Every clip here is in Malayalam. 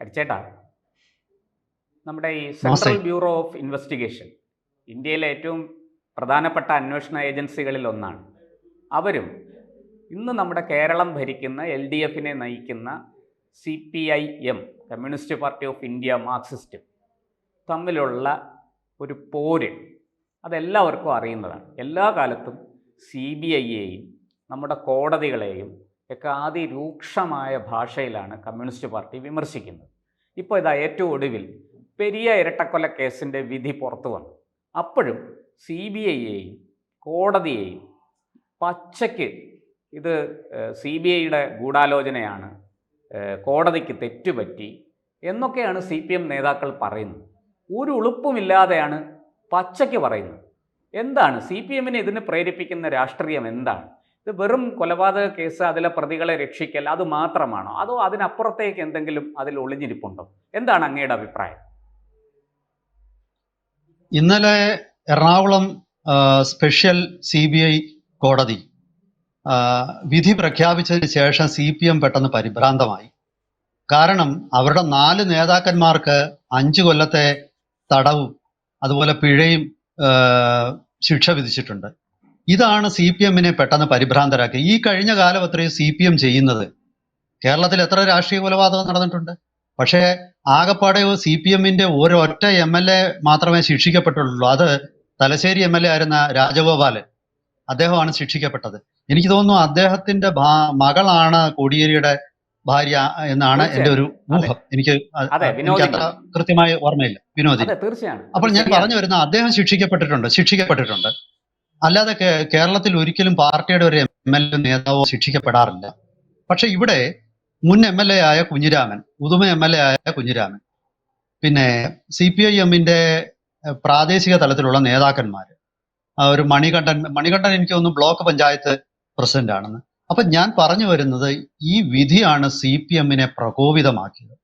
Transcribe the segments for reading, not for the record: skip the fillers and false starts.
ഹരിച്ചേട്ടാ, നമ്മുടെ ഈ നമസ്തേ. സെൻട്രൽ ബ്യൂറോ ഓഫ് ഇൻവെസ്റ്റിഗേഷൻ ഇന്ത്യയിലെ ഏറ്റവും പ്രധാനപ്പെട്ട അന്വേഷണ ഏജൻസികളിൽ ഒന്നാണ്. അവരും ഇന്ന് നമ്മുടെ കേരളം ഭരിക്കുന്ന LDFനെ നയിക്കുന്ന CPIM, communist party of India Marxist തമ്മിലുള്ള ഒരു പോര് അതെല്ലാവർക്കും അറിയുന്നതാണ്. എല്ലാ കാലത്തും CBIയെയും നമ്മുടെ കോടതികളെയും ഒക്കെ അതിരൂക്ഷമായ ഭാഷയിലാണ് കമ്മ്യൂണിസ്റ്റ് പാർട്ടി വിമർശിക്കുന്നത്. ഇപ്പോൾ ഇതാ ഏറ്റവും ഒടുവിൽ പെരിയ ഇരട്ടക്കൊല കേസിൻ്റെ വിധി പുറത്തു വന്നു. അപ്പോഴും CBIയെയും കോടതിയെയും പച്ചയ്ക്ക് ഇത് CBIയുടെ ഗൂഢാലോചനയാണ്, കോടതിക്ക് തെറ്റുപറ്റി എന്നൊക്കെയാണ് CPM നേതാക്കൾ പറയുന്നത്. ഒരു ഉളുപ്പുമില്ലാതെയാണ് പച്ചയ്ക്ക് പറയുന്നത്. എന്താണ് CPMനെ ഇതിന് പ്രേരിപ്പിക്കുന്ന രാഷ്ട്രീയം? എന്താണ് ഇത്? വെറും കൊലപാതക കേസ്, അതിലെ പ്രതികളെ രക്ഷിക്കൽ, അത് മാത്രമാണോ? അതോ അതിനപ്പുറത്തേക്ക് എന്തെങ്കിലും അതിൽ ഒളിഞ്ഞിരിപ്പുണ്ടോ? എന്താണ് അങ്ങയുടെ അഭിപ്രായം? ഇന്നലെ എറണാകുളം സ്പെഷ്യൽ CBI കോടതി വിധി പ്രഖ്യാപിച്ചതിന് ശേഷം CPM പെട്ടെന്ന് പരിഭ്രാന്തമായി. കാരണം അവരുടെ 4 നേതാക്കന്മാർക്ക് 5 കൊല്ലത്തെ തടവും അതുപോലെ പിഴയും ശിക്ഷ വിധിച്ചിട്ടുണ്ട്. ഇതാണ് CPMനെ പെട്ടെന്ന് പരിഭ്രാന്തരാക്കി. ഈ കഴിഞ്ഞ കാലം അത്രയും CPM ചെയ്യുന്നത്, കേരളത്തിൽ എത്ര രാഷ്ട്രീയ കൊലപാതകം നടന്നിട്ടുണ്ട്, പക്ഷേ ആകപ്പാടെ CPMന്റെ ഒരൊറ്റ MLA മാത്രമേ ശിക്ഷിക്കപ്പെട്ടുള്ളൂ. അത് തലശ്ശേരി MLA ആയിരുന്ന രാജഗോപാലൻ, അദ്ദേഹമാണ് ശിക്ഷിക്കപ്പെട്ടത്. എനിക്ക് തോന്നുന്നു അദ്ദേഹത്തിന്റെ മകളാണ് കോടിയേരിയുടെ ഭാര്യ എന്നാണ് എൻ്റെ ഒരു ഊഹം. എനിക്ക് അത്ര കൃത്യമായി ഓർമ്മയില്ല. വിനോദിനി. അപ്പോൾ ഞാൻ പറഞ്ഞു വരുന്ന, അദ്ദേഹം ശിക്ഷിക്കപ്പെട്ടിട്ടുണ്ട്. അല്ലാതെ കേരളത്തിൽ ഒരിക്കലും പാർട്ടിയുടെ ഒരു MLA നേതാവോ ശിക്ഷിക്കപ്പെടാറില്ല. പക്ഷെ ഇവിടെ മുൻ MLA ആയ കുഞ്ഞിരാമൻ, ഉദുമ MLA ആയ കുഞ്ഞിരാമൻ, പിന്നെ CPIMന്റെ പ്രാദേശിക തലത്തിലുള്ള നേതാക്കന്മാർ, ഒരു മണികണ്ഠൻ എനിക്ക് തോന്നുന്നു ബ്ലോക്ക് പഞ്ചായത്ത് പ്രസിഡന്റ് ആണെന്ന്. അപ്പൊ ഞാൻ പറഞ്ഞു വരുന്നത്, ഈ വിധിയാണ് CPMനെ പ്രകോപിതമാക്കിയത്.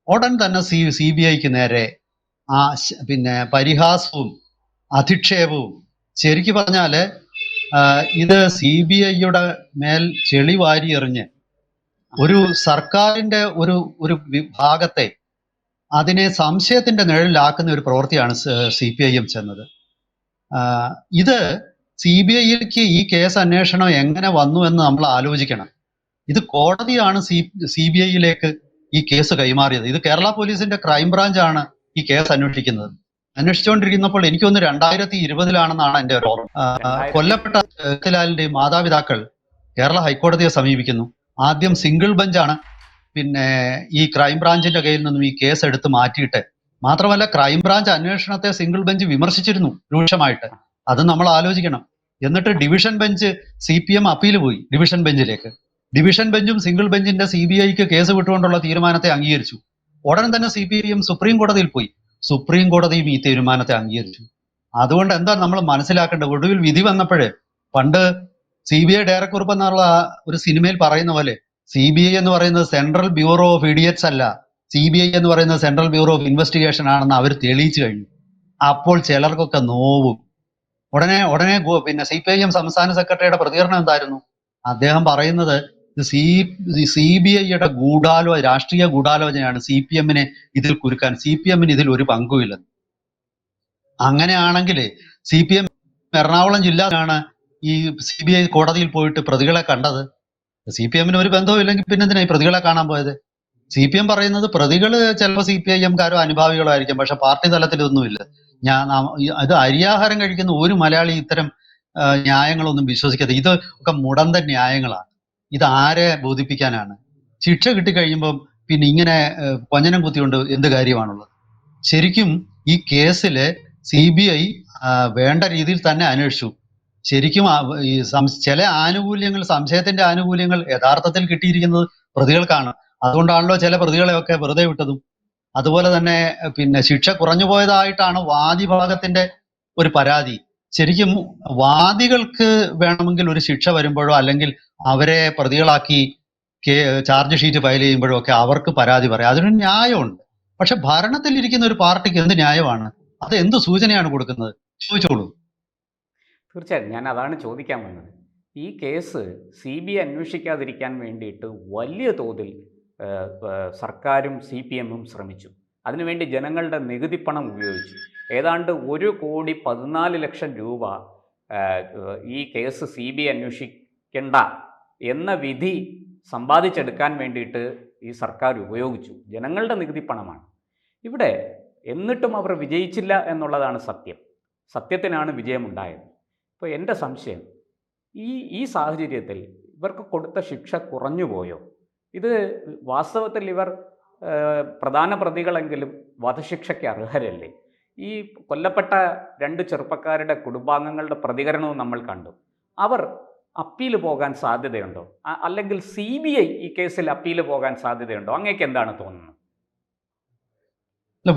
ഉടൻ തന്നെ CBIക്ക് നേരെ പരിഹാസവും അധിക്ഷേപവും, ശരിക്കു പറഞ്ഞാല് ഇത് CBIയുടെ മേൽ ചെളി വാരി എറിഞ്ഞ് ഒരു സർക്കാരിന്റെ ഒരു വിഭാഗത്തെ അതിനെ സംശയത്തിന്റെ നിഴലിലാക്കുന്ന ഒരു പ്രവൃത്തിയാണ് CPIM ചെന്നത്. ഇത് CBIക്ക് ഈ കേസ് അന്വേഷണം എങ്ങനെ വന്നു എന്ന് നമ്മൾ ആലോചിക്കണം. ഇത് കോടതിയാണ് CBIയിലേക്ക് ഈ കേസ് കൈമാറിയത്. ഇത് കേരള പോലീസിന്റെ ക്രൈംബ്രാഞ്ചാണ് ഈ കേസ് അന്വേഷിച്ചുകൊണ്ടിരിക്കുന്നപ്പോൾ എനിക്ക് തോന്നുന്നു 2020 എൻ്റെ ഒരു ഓർമ്മ. കൊല്ലപ്പെട്ട ലാലിന്റെ മാതാപിതാക്കൾ കേരള ഹൈക്കോടതിയെ സമീപിക്കുന്നു. ആദ്യം സിംഗിൾ ബെഞ്ചാണ് പിന്നെ ഈ ക്രൈംബ്രാഞ്ചിന്റെ കയ്യിൽ നിന്നും ഈ കേസ് എടുത്ത് മാറ്റിയിട്ട്, മാത്രമല്ല ക്രൈംബ്രാഞ്ച് അന്വേഷണത്തെ സിംഗിൾ ബെഞ്ച് വിമർശിച്ചിരുന്നു രൂക്ഷമായിട്ട്. അത് നമ്മൾ ആലോചിക്കണം. എന്നിട്ട് ഡിവിഷൻ ബെഞ്ച് CPM അപ്പീൽ പോയി ഡിവിഷൻ ബെഞ്ചിലേക്ക്. ഡിവിഷൻ ബെഞ്ചും സിംഗിൾ ബെഞ്ചിന്റെ CBIക്ക് കേസ് വിട്ടുകൊണ്ടുള്ള തീരുമാനത്തെ അംഗീകരിച്ചു. ഉടൻ തന്നെ CPIM സുപ്രീം കോടതിയിൽ പോയി. സുപ്രീം കോടതിയും ഈ തീരുമാനത്തെ അംഗീകരിച്ചു. അതുകൊണ്ട് എന്താ നമ്മൾ മനസ്സിലാക്കേണ്ടത്? ഒടുവിൽ വിധി വന്നപ്പോഴേ, പണ്ട് CBI ഡയറക്ടർ എന്നുള്ള ഒരു സിനിമയിൽ പറയുന്ന പോലെ, CBI എന്ന് പറയുന്നത് സെൻട്രൽ ബ്യൂറോ ഓഫ് ഇഡിയറ്റ്സ് അല്ല, CBI എന്ന് പറയുന്നത് സെൻട്രൽ ബ്യൂറോ ഓഫ് ഇൻവെസ്റ്റിഗേഷൻ ആണെന്ന് അവർ തെളിയിച്ചു കഴിഞ്ഞു. അപ്പോൾ ചിലർക്കൊക്കെ നോവും. ഉടനെ CPIM സംസ്ഥാന സെക്രട്ടറിയുടെ പ്രതികരണം എന്തായിരുന്നു? അദ്ദേഹം പറയുന്നത് CBIയുടെ രാഷ്ട്രീയ ഗൂഢാലോചനയാണ് CPMനെ ഇതിൽ കുരുക്കാൻ, CPMന് ഇതിൽ ഒരു പങ്കുമില്ലെന്ന്. അങ്ങനെയാണെങ്കിൽ CPM എറണാകുളം ജില്ലയിലാണ് ഈ CBI കോടതിയിൽ പോയിട്ട് പ്രതികളെ കണ്ടത്. CPMന് ഒരു ബന്ധവും ഇല്ലെങ്കിൽ പിന്നെ എന്തിനാ ഈ പ്രതികളെ കാണാൻ പോയത്? CPM പറയുന്നത് പ്രതികള് ചിലപ്പോൾ CPIMകാരോ അനുഭാവികളോ ആയിരിക്കും, പക്ഷെ പാർട്ടി തലത്തിൽ ഇതൊന്നുമില്ല. ഇത് അരിയാഹാരം കഴിക്കുന്ന ഒരു മലയാളി ഇത്തരം ന്യായങ്ങളൊന്നും വിശ്വസിക്കാതെ, ഇത് ഒക്കെ മുടന്തൻ ന്യായങ്ങളാണ്. ഇത് ആരെ ബോധിപ്പിക്കാനാണ്? ശിക്ഷ കിട്ടിക്കഴിയുമ്പം പിന്നെ ഇങ്ങനെ കൊഞ്ഞനം കുത്തിക്കൊണ്ട് എന്ത് കാര്യമാണുള്ളത്? ശരിക്കും ഈ കേസില് CBI വേണ്ട രീതിയിൽ തന്നെ അന്വേഷിച്ചു. ശരിക്കും ഈ ചില ആനുകൂല്യങ്ങൾ, സംശയത്തിന്റെ ആനുകൂല്യങ്ങൾ യഥാർത്ഥത്തിൽ കിട്ടിയിരിക്കുന്നത് പ്രതികൾക്കാണ്. അതുകൊണ്ടാണല്ലോ ചില പ്രതികളെയൊക്കെ വെറുതെ വിട്ടതും. അതുപോലെ തന്നെ ശിക്ഷ കുറഞ്ഞു പോയതായിട്ടാണ് വാദിഭാഗത്തിന്റെ ഒരു പരാതി. ശരിക്കും വാദികൾക്ക് വേണമെങ്കിൽ ഒരു ശിക്ഷ വരുമ്പോഴോ അല്ലെങ്കിൽ അവരെ പ്രതികളാക്കി ചാർജ് ഷീറ്റ് ഫയൽ ചെയ്യുമ്പോഴോ ഒക്കെ അവർക്ക് പരാതി പറയാം, അതിനൊരു ന്യായമുണ്ട്. പക്ഷെ ഭരണത്തിൽ ഇരിക്കുന്ന ഒരു പാർട്ടിക്ക് എന്ത് ന്യായമാണ്? അത് എന്ത് സൂചനയാണ് കൊടുക്കുന്നത്? ചോദിച്ചോളൂ. തീർച്ചയായും ഞാൻ അതാണ് ചോദിക്കാൻ വന്നത്. ഈ കേസ് CBI അന്വേഷിക്കാതിരിക്കാൻ വേണ്ടിയിട്ട് വലിയ തോതിൽ സർക്കാരും CPM-ഉം ശ്രമിച്ചു. അതിനുവേണ്ടി ജനങ്ങളുടെ നികുതി പണം ഉപയോഗിച്ചു. ഏതാണ്ട് 1,14,00,000 രൂപ ഈ കേസ് CBI അന്വേഷിക്കേണ്ട എന്ന വിധി സമ്പാദിച്ചെടുക്കാൻ വേണ്ടിയിട്ട് ഈ സർക്കാർ ഉപയോഗിച്ചു. ജനങ്ങളുടെ നികുതി പണമാണ്. ഇവിടെ എന്നിട്ടും അവർ വിജയിച്ചില്ല എന്നുള്ളതാണ് സത്യം. സത്യത്തിനാണ് വിജയമുണ്ടായത്. ഇപ്പോൾ എൻ്റെ സംശയം, ഈ സാഹചര്യത്തിൽ ഇവർക്ക് കൊടുത്ത ശിക്ഷ കുറഞ്ഞു പോയോ? ഇത് വാസ്തവത്തിൽ ഇവർ പ്രധാന പ്രതികളെങ്കിലും വധശിക്ഷയ്ക്ക് അർഹരല്ലേ? ഈ കൊല്ലപ്പെട്ട 2 ചെറുപ്പക്കാരുടെ കുടുംബാംഗങ്ങളുടെ പ്രതികരണവും നമ്മൾ കണ്ടു. അവർ അപ്പീൽ പോകാൻ സാധ്യതയുണ്ടോ? അല്ലെങ്കിൽ CBI ഈ കേസിൽ അപ്പീൽ പോകാൻ സാധ്യതയുണ്ടോ? അങ്ങേക്ക് എന്താണ് തോന്നുന്നത്?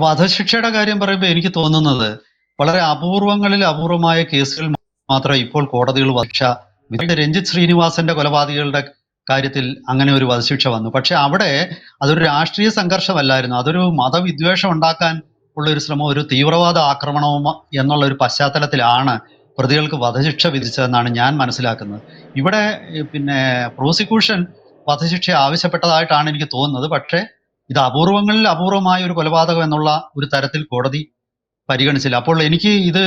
വധശിക്ഷയുടെ കാര്യം പറയുമ്പോൾ എനിക്ക് തോന്നുന്നത് വളരെ അപൂർവമായ കേസുകൾ മാത്രമേ ഇപ്പോൾ കോടതികൾ വധശിക്ഷ രഞ്ജിത്ത് ശ്രീനിവാസന്റെ കൊലപാതകികളുടെ കാര്യത്തിൽ അങ്ങനെ ഒരു വധശിക്ഷ വന്നു. പക്ഷെ അവിടെ അതൊരു രാഷ്ട്രീയ സംഘർഷമല്ലായിരുന്നു, അതൊരു മതവിദ്വേഷം ഉണ്ടാക്കാൻ ഉള്ള ഒരു ശ്രമം, ഒരു തീവ്രവാദ ആക്രമണവും എന്നുള്ള ഒരു പശ്ചാത്തലത്തിലാണ് പ്രതികൾക്ക് വധശിക്ഷ വിധിച്ചതെന്നാണ് ഞാൻ മനസ്സിലാക്കുന്നത്. ഇവിടെ പിന്നെ പ്രോസിക്യൂഷൻ വധശിക്ഷ ആവശ്യപ്പെട്ടതായിട്ടാണ് എനിക്ക് തോന്നുന്നത്. പക്ഷേ ഇത് അപൂർവങ്ങളിൽ അപൂർവമായ ഒരു കൊലപാതകം എന്നുള്ള ഒരു തരത്തിൽ കോടതി പരിഗണിച്ചില്ല. അപ്പോൾ എനിക്ക് ഇത്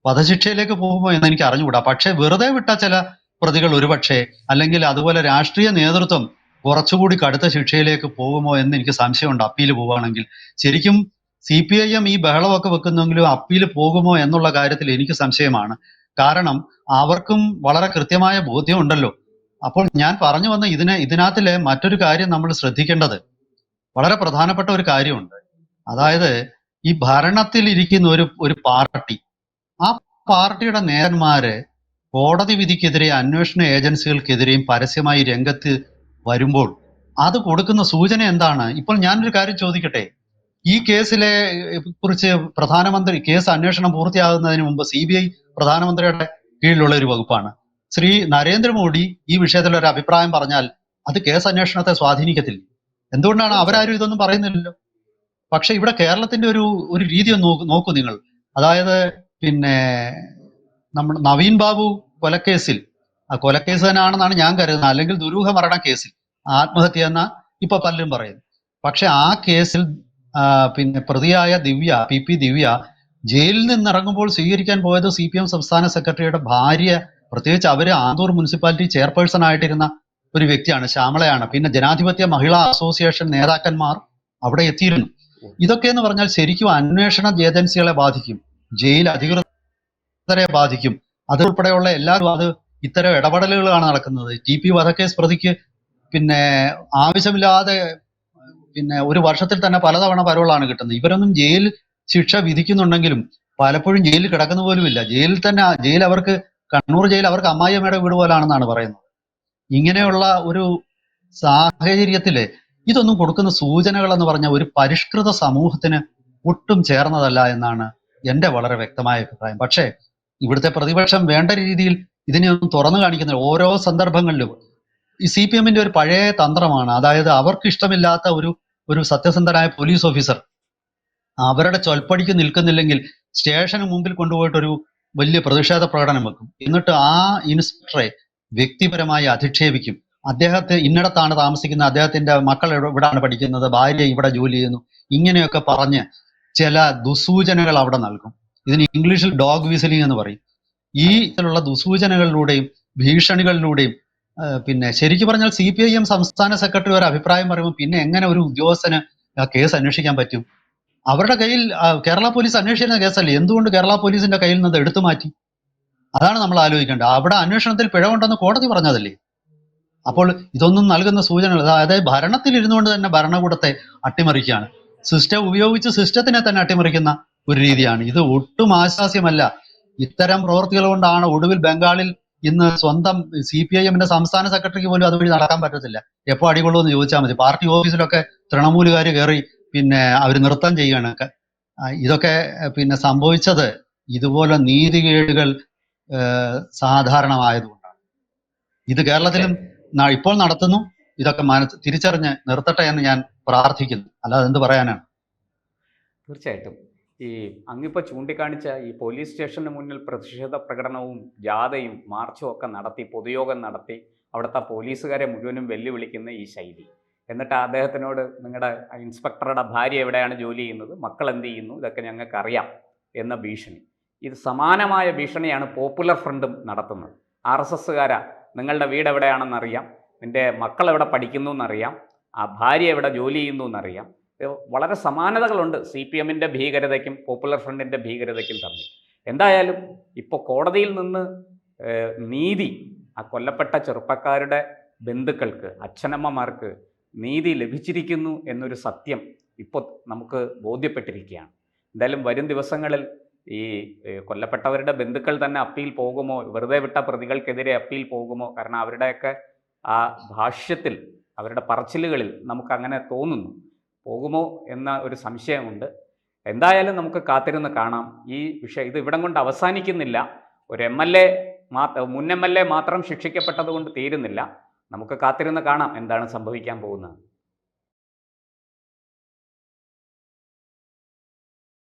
വധശിക്ഷയിലേക്ക് പോകുമോ എന്ന് എനിക്ക് അറിഞ്ഞുകൂടാ. പക്ഷെ വെറുതെ വിട്ട ചില പ്രതികൾ ഒരുപക്ഷെ, അല്ലെങ്കിൽ അതുപോലെ രാഷ്ട്രീയ നേതൃത്വം കുറച്ചുകൂടി കടുത്ത ശിക്ഷയിലേക്ക് പോകുമോ എന്ന് എനിക്ക് സംശയമുണ്ട്. അപ്പീൽ പോവുകയാണെങ്കിൽ ശരിക്കും CPIM ഈ ബഹളമൊക്കെ വെക്കുന്നെങ്കിലും അപ്പീൽ പോകുമോ എന്നുള്ള കാര്യത്തിൽ എനിക്ക് സംശയമാണ്. കാരണം അവർക്കും വളരെ കൃത്യമായ ബോധ്യമുണ്ടല്ലോ. അപ്പോൾ ഞാൻ പറഞ്ഞു വന്ന ഇതിനകത്തിലെ മറ്റൊരു കാര്യം നമ്മൾ ശ്രദ്ധിക്കേണ്ടത്, വളരെ പ്രധാനപ്പെട്ട ഒരു കാര്യമുണ്ട്. അതായത് ഈ ഭരണത്തിൽ ഇരിക്കുന്ന ഒരു പാർട്ടി, ആ പാർട്ടിയുടെ നേതാക്കന്മാര് കോടതി വിധിക്കെതിരെ അന്വേഷണ ഏജൻസികൾക്കെതിരെയും പരസ്യമായി രംഗത്ത് വരുമ്പോൾ അത് കൊടുക്കുന്ന സൂചന എന്താണ്? ഇപ്പോൾ ഞാനൊരു കാര്യം ചോദിക്കട്ടെ. ഈ കേസിലെ കുറിച്ച് പ്രധാനമന്ത്രി കേസ് അന്വേഷണം പൂർത്തിയാകുന്നതിന് മുമ്പ് CBI പ്രധാനമന്ത്രിയുടെ കീഴിലുള്ള ഒരു വകുപ്പാണ്. ശ്രീ നരേന്ദ്രമോദി ഈ വിഷയത്തിൽ ഒരു അഭിപ്രായം പറഞ്ഞാൽ അത് കേസ് അന്വേഷണത്തെ സ്വാധീനിക്കത്തില്ല. എന്തുകൊണ്ടാണ് അവരാരും ഇതൊന്നും പറയുന്നില്ലല്ലോ? പക്ഷെ ഇവിടെ കേരളത്തിന്റെ ഒരു രീതി ഒന്ന് നോക്കൂ നിങ്ങൾ. അതായത് പിന്നെ നമ്മുടെ നവീൻ ബാബു കൊലക്കേസിൽ, ആ കൊലക്കേസ് തന്നെയാണെന്നാണ് ഞാൻ കരുതുന്നത്, അല്ലെങ്കിൽ ദുരൂഹ മരണ കേസിൽ ആത്മഹത്യ എന്ന ഇപ്പൊ പലരും പറയുന്നു. പക്ഷെ ആ കേസിൽ പിന്നെ പ്രതിയായ PP ദിവ്യ ജയിലിൽ നിന്നിറങ്ങുമ്പോൾ സ്വീകരിക്കാൻ പോയത് CPM സംസ്ഥാന സെക്രട്ടറിയുടെ ഭാര്യ, പ്രത്യേകിച്ച് അവര് ആന്തൂർ മുനിസിപ്പാലിറ്റി ചെയർപേഴ്സൺ ആയിട്ടിരുന്ന ഒരു വ്യക്തിയാണ്, ശ്യാമളയാണ്. പിന്നെ ജനാധിപത്യ മഹിളാ അസോസിയേഷൻ നേതാക്കന്മാർ അവിടെ എത്തിയിരുന്നു. ഇതൊക്കെ എന്ന് പറഞ്ഞാൽ ശരിക്കും അന്വേഷണ ഏജൻസികളെ ബാധിക്കും, ജയിൽ അധികൃതരെ ബാധിക്കും. അതുൾപ്പെടെയുള്ള എല്ലാവരും അത് ഇത്തരം ഇടപെടലുകളാണ് നടക്കുന്നത്. TP വധക്കേസ് പ്രതിക്ക് പിന്നെ ആവശ്യമില്ലാതെ പിന്നെ 1 വർഷത്തിൽ തന്നെ പലതവണ പരോളാണ് കിട്ടുന്നത്. ഇവരൊന്നും ജയിൽ ശിക്ഷ വിധിക്കുന്നുണ്ടെങ്കിലും പലപ്പോഴും ജയിലിൽ കിടക്കുന്ന പോലുമില്ല. ജയിൽ അവർക്ക്, കണ്ണൂർ ജയിൽ അവർക്ക് അമ്മായിയമ്മയുടെ വീട് പോലാണെന്നാണ് പറയുന്നത്. ഇങ്ങനെയുള്ള ഒരു സാഹചര്യത്തില് ഇതൊന്നും കൊടുക്കുന്ന സൂചനകൾ എന്ന് പറഞ്ഞ ഒരു പരിഷ്കൃത സമൂഹത്തിന് ഒട്ടും ചേർന്നതല്ല എന്നാണ് എൻ്റെ വളരെ വ്യക്തമായ അഭിപ്രായം. പക്ഷേ ഇവിടുത്തെ പ്രതിപക്ഷം വേണ്ട രീതിയിൽ ഇതിനെയൊന്നും തുറന്നു കാണിക്കുന്നില്ല. ഓരോ സന്ദർഭങ്ങളിലും ഈ CPM-ന്റെ ഒരു പഴയ തന്ത്രമാണ്. അതായത് അവർക്ക് ഇഷ്ടമില്ലാത്ത ഒരു സത്യസന്ധനായ പോലീസ് ഓഫീസർ അവരുടെ ചൊൽപ്പടിക്ക് നിൽക്കുന്നില്ലെങ്കിൽ സ്റ്റേഷന് മുമ്പിൽ കൊണ്ടുപോയിട്ട് ഒരു വലിയ പ്രതിഷേധ പ്രകടനം വെക്കും. എന്നിട്ട് ആ ഇൻസ്പെക്ടറെ വ്യക്തിപരമായി അധിക്ഷേപിക്കും. അദ്ദേഹത്തെ ഇന്നിടത്താണ് താമസിക്കുന്നത്, അദ്ദേഹത്തിന്റെ മക്കൾ ഇവിടാണ് പഠിക്കുന്നത്, ഭാര്യ ഇവിടെ ജോലി ചെയ്യുന്നു, ഇങ്ങനെയൊക്കെ പറഞ്ഞ് ചില ദുസൂചനകൾ അവിടെ നൽകും. ഇതിന് ഇംഗ്ലീഷിൽ ഡോഗ് വിസിലിംഗ് എന്ന് പറയും. ഈ ഇതിലുള്ള ദുസൂചനകളിലൂടെയും ഭീഷണികളിലൂടെയും പിന്നെ ശരിക്കും പറഞ്ഞാൽ CPIM സംസ്ഥാന സെക്രട്ടറി ഒരു അഭിപ്രായം പറയുമ്പോൾ പിന്നെ എങ്ങനെ ഒരു ഉദ്യോഗസ്ഥന് ആ കേസ് അന്വേഷിക്കാൻ പറ്റും? അവരുടെ കയ്യിൽ കേരള പോലീസ് അന്വേഷിക്കുന്ന കേസല്ലേ, എന്തുകൊണ്ട് കേരള പോലീസിന്റെ കയ്യിൽ നിന്ന് എടുത്തു മാറ്റി? അതാണ് നമ്മൾ ആലോചിക്കേണ്ടത്. അവിടെ അന്വേഷണത്തിൽ പിഴവുണ്ടെന്ന് കോടതി പറഞ്ഞതല്ലേ. അപ്പോൾ ഇതൊന്നും നൽകുന്ന സൂചനകൾ, അതായത് ഭരണത്തിൽ ഇരുന്നുകൊണ്ട് തന്നെ ഭരണകൂടത്തെ അട്ടിമറിക്കുകയാണ്, സിസ്റ്റം ഉപയോഗിച്ച് സിസ്റ്റത്തിനെ തന്നെ അട്ടിമറിക്കുന്ന ഒരു രീതിയാണ്. ഇത് ഒട്ടും ആശാസ്യമല്ല. ഇത്തരം പ്രവൃത്തികൾ കൊണ്ടാണ് ഒടുവിൽ ബംഗാളിൽ ഇന്ന് സ്വന്തം CPIM-ന്റെ സംസ്ഥാന സെക്രട്ടറിക്ക് പോലും അതുവഴി നടക്കാൻ പറ്റത്തില്ല. എപ്പോ അടികൊള്ളുമെന്ന് ചോദിച്ചാൽ മതി. പാർട്ടി ഓഫീസിലൊക്കെ തൃണമൂലുകാർ കയറി പിന്നെ അവർ നൃത്തം ചെയ്യുകയാണ്. ഇതൊക്കെ പിന്നെ സംഭവിച്ചത് ഇതുപോലെ നീതികേടുകൾ സാധാരണമായതുകൊണ്ടാണ്. ഇത് കേരളത്തിലും ഇപ്പോൾ നടത്തുന്നു. ഇതൊക്കെ തിരിച്ചറിഞ്ഞ് നിർത്തട്ടെ എന്ന് ഞാൻ പ്രാർത്ഥിക്കുന്നു. അല്ലാതെ എന്ത് പറയാനാണ്? തീർച്ചയായിട്ടും ഈ അങ്ങിപ്പോൾ ചൂണ്ടിക്കാണിച്ച ഈ പോലീസ് സ്റ്റേഷന് മുന്നിൽ പ്രതിഷേധ പ്രകടനവും ജാഥയും മാർച്ചും ഒക്കെ നടത്തി, പൊതുയോഗം നടത്തി, അവിടുത്തെ പോലീസുകാരെ മുഴുവനും വെല്ലുവിളിക്കുന്ന ഈ ശൈലി, എന്നിട്ട് അദ്ദേഹത്തിനോട് നിങ്ങളുടെ ഇൻസ്പെക്ടറുടെ ഭാര്യ എവിടെയാണ് ജോലി ചെയ്യുന്നത്, മക്കൾ എന്ത് ചെയ്യുന്നു, ഇതൊക്കെ ഞങ്ങൾക്കറിയാം എന്ന ഭീഷണി. ഇത് സമാനമായ ഭീഷണിയാണ് പോപ്പുലർ ഫ്രണ്ടും നടത്തുന്നത്. RSSകാരാ, നിങ്ങളുടെ വീട് എവിടെയാണെന്നറിയാം, നിൻ്റെ മക്കൾ എവിടെ പഠിക്കുന്നു എന്നറിയാം, ആ ഭാര്യ എവിടെ ജോലി ചെയ്യുന്നു എന്നറിയാം. വളരെ സമാനതകളുണ്ട് CPMൻ്റെ ഭീകരതയ്ക്കും പോപ്പുലർ ഫ്രണ്ടിൻ്റെ ഭീകരതയ്ക്കും തമ്മിൽ. എന്തായാലും ഇപ്പോൾ കോടതിയിൽ നിന്ന് നീതി, ആ കൊല്ലപ്പെട്ട ചെറുപ്പക്കാരുടെ ബന്ധുക്കൾക്ക്, അച്ഛനമ്മമാർക്ക് നീതി ലഭിച്ചിരിക്കുന്നു എന്നൊരു സത്യം ഇപ്പോൾ നമുക്ക് ബോധ്യപ്പെട്ടിരിക്കുകയാണ്. എന്തായാലും വരും ദിവസങ്ങളിൽ ഈ കൊല്ലപ്പെട്ടവരുടെ ബന്ധുക്കൾ തന്നെ അപ്പീൽ പോകുമോ, വെറുതെ വിട്ട പ്രതികൾക്കെതിരെ അപ്പീൽ പോകുമോ? കാരണം അവരുടെയൊക്കെ ആ ഭാഷ്യത്തിൽ, അവരുടെ പറച്ചിലുകളിൽ നമുക്കങ്ങനെ തോന്നുന്നു. പോകുമോ എന്ന ഒരു സംശയമുണ്ട്. എന്തായാലും നമുക്ക് കാത്തിരുന്ന് കാണാം. ഈ വിഷയം ഇത് ഇവിടം കൊണ്ട് അവസാനിക്കുന്നില്ല. ഒരു മുൻ MLA മാത്രം ശിക്ഷിക്കപ്പെട്ടത് കൊണ്ട് തീരുന്നില്ല. നമുക്ക് കാത്തിരുന്ന് കാണാം എന്താണ് സംഭവിക്കാൻ പോകുന്നത്.